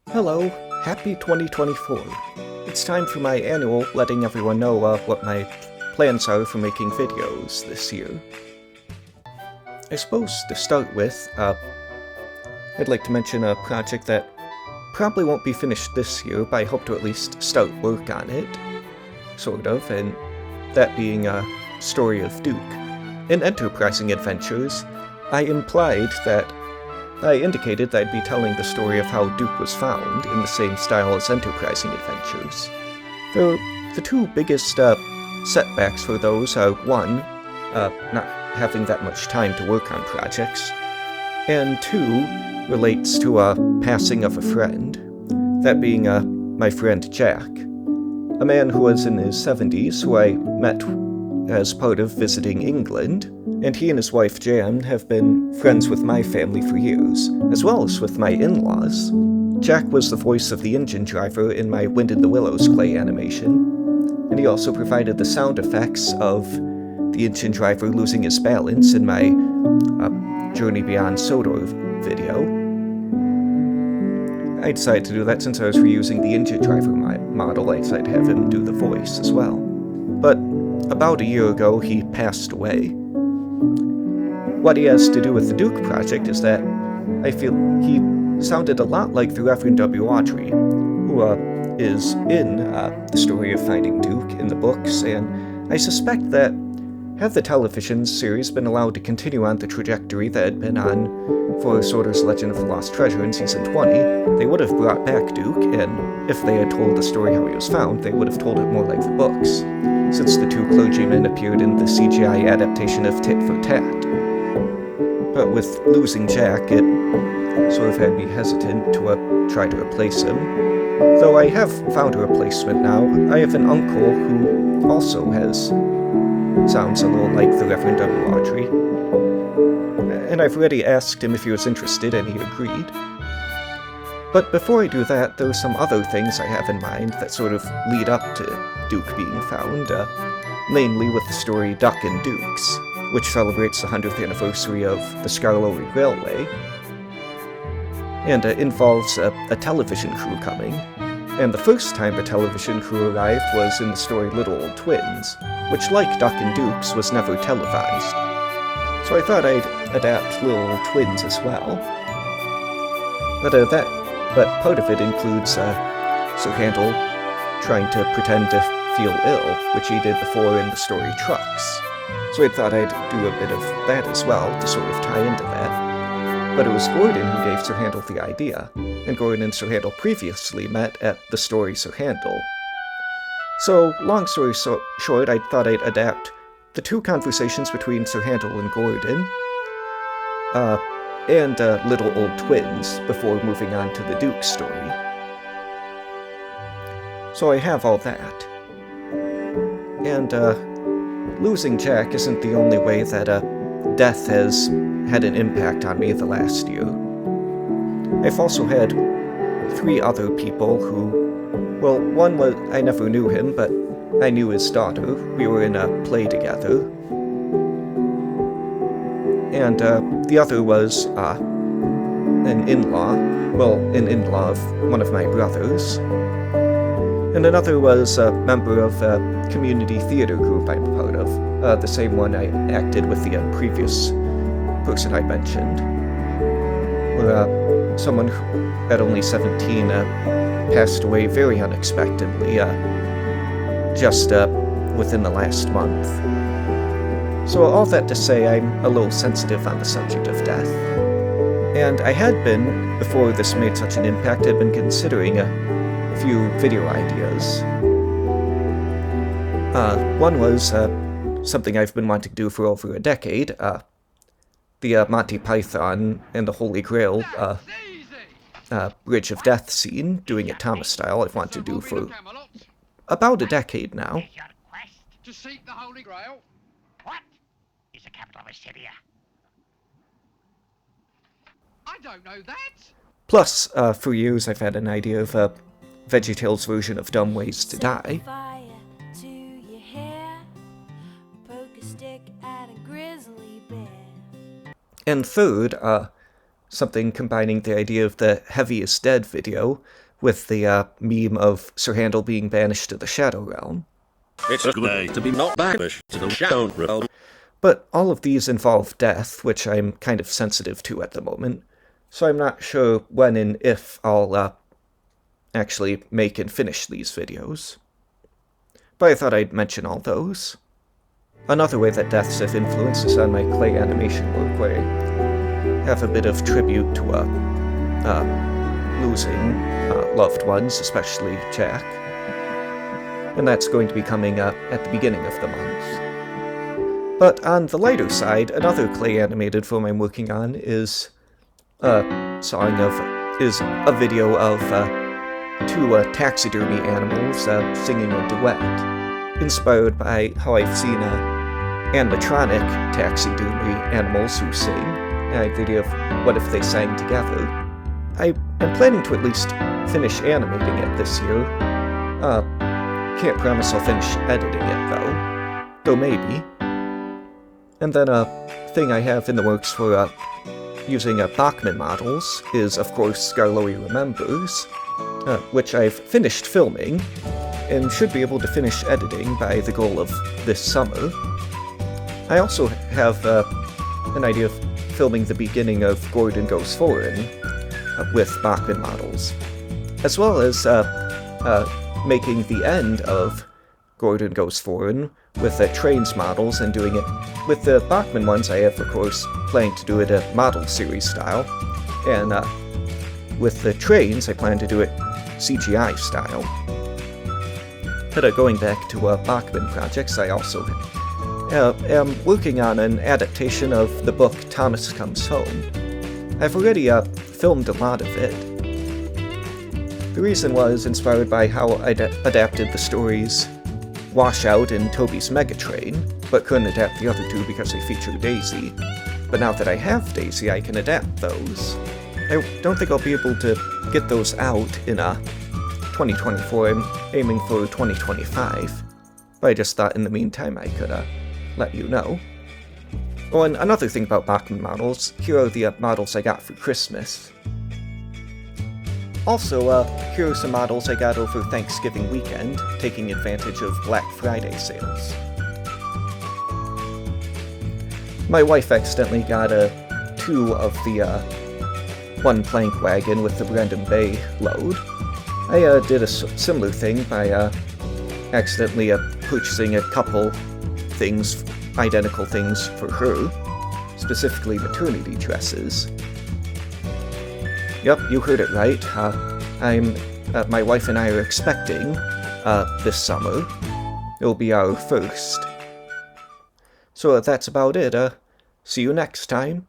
Hello, happy 2024. It's time for my annual letting everyone know what my plans are for making videos this year. I suppose to start with, I'd like to mention a project that probably won't be finished this year, but I hope to at least start work on it, sort of, and that being a story of Duke. In Enterprising Adventures, I indicated that I'd be telling the story of how Duke was found in the same style as Enterprising Adventures. The two biggest setbacks for those are, one, not having that much time to work on projects, and two, relates to a passing of a friend, that being my friend Jack, a man who was in his 70s who I met as part of visiting England, and he and his wife Jan have been friends with my family for years, as well as with my in-laws. Jack was the voice of the engine driver in my Wind in the Willows clay animation, and he also provided the sound effects of the engine driver losing his balance in my Journey Beyond Sodor video. I decided to do that since I was reusing the engine driver model. I decided to have him do the voice as well. But about a year ago, he passed away. What he has to do with the Duke project is that I feel he sounded a lot like the Reverend W. Audrey, who is in the story of Finding Duke in the books, and I suspect that had the television series been allowed to continue on the trajectory that had been on for Sorter's Legend of the Lost Treasure in Season 20, they would have brought back Duke, and if they had told the story how he was found, they would have told it more like the books, since the two clergymen appeared in the CGI adaptation of Tit for Tat. But with losing Jack, it sort of had me hesitant to try to replace him. Though I have found a replacement now. I have an uncle who also sounds a little like the Reverend W. Audrey. And I've already asked him if he was interested, and he agreed. But before I do that, there are some other things I have in mind that sort of lead up to Duke being found, namely with the story Duck and Dukes, which celebrates the 100th anniversary of the Skarloey Railway, and involves a television crew coming. And the first time the television crew arrived was in the story Little Old Twins, which, like Duck and Dukes, was never televised. So I thought I'd adapt Little Old Twins as well. But part of it includes Sir Handel trying to pretend to feel ill, which he did before in the story Trucks. So I thought I'd do a bit of that as well, to sort of tie into that. But it was Gordon who gave Sir Handel the idea, and Gordon and Sir Handel previously met at the story Sir Handel. So, long story short, I thought I'd adapt the two conversations between Sir Handel and Gordon, and Little Old Twins, before moving on to the Duke story. So I have all that. And, losing Jack isn't the only way that death has had an impact on me the last year. I've also had 3 other people who, well, one was, I never knew him, but I knew his daughter. We were in a play together. And the other was an in-law of one of my brothers. And another was a member of a community theater group I'm a part of, the same one I acted with the previous person I mentioned, where someone who, at only 17, passed away very unexpectedly, just within the last month. So all that to say, I'm a little sensitive on the subject of death. And I had been, before this made such an impact, I'd been considering a few video ideas. One was something I've been wanting to do for over a decade, the Monty Python and the Holy Grail Bridge of Death scene, doing it Thomas style. I've wanted to do for about a decade now. To seek the Holy Grail. What is the capital of Assyria? I don't know that. Plus, for years I've had an idea of a VeggieTales version of Dumb Ways to Die. And third, something combining the idea of the Heavy is Dead video with the meme of Sir Handel being banished to the Shadow Realm. It's a good day to be not banished to the Shadow Realm. But all of these involve death, which I'm kind of sensitive to at the moment, so I'm not sure when and if I'll actually make and finish these videos. But I thought I'd mention all those. Another way that deaths have influence is on my clay animation work, where I have a bit of tribute to losing loved ones, especially Jack. And that's going to be coming at the beginning of the month. But on the lighter side, another clay animated film I'm working on is a video of two taxidermy animals singing a duet, inspired by how I've seen animatronic taxidermy animals who sing, and the idea of what if they sang together. I'm planning to at least finish animating it this year. Can't promise I'll finish editing it though maybe. And then a thing I have in the works for using Bachmann models is, of course, Skarloey Remembers, which I've finished filming, and should be able to finish editing by the goal of this summer. I also have an idea of filming the beginning of Gordon Goes Foreign with Bachmann models, as well as making the end of Gordon Goes Foreign with the Trainz models and doing it with the Bachmann ones. I have, of course, planning to do it a model series style, and with the Trainz I plan to do it CGI style. But going back to Bachmann projects, I also am working on an adaptation of the book Thomas Comes Home. I've already filmed a lot of it. The reason was inspired by how I adapted the stories Washout and Toby's Megatrain, but couldn't adapt the other two because they feature Daisy. But now that I have Daisy, I can adapt those. I don't think I'll be able to get those out in 2024. I'm aiming for 2025. But I just thought in the meantime I could let you know. Oh, and another thing about Bachmann models, here are the models I got for Christmas. Also, here are some models I got over Thanksgiving weekend, taking advantage of Black Friday sales. My wife accidentally got two of the one plank wagon with the Brandon Bay load. I did a similar thing by accidentally purchasing a couple things, identical things for her, specifically maternity dresses. Yep, you heard it right. My wife and I are expecting this summer. It'll be our first. So that's about it. See you next time.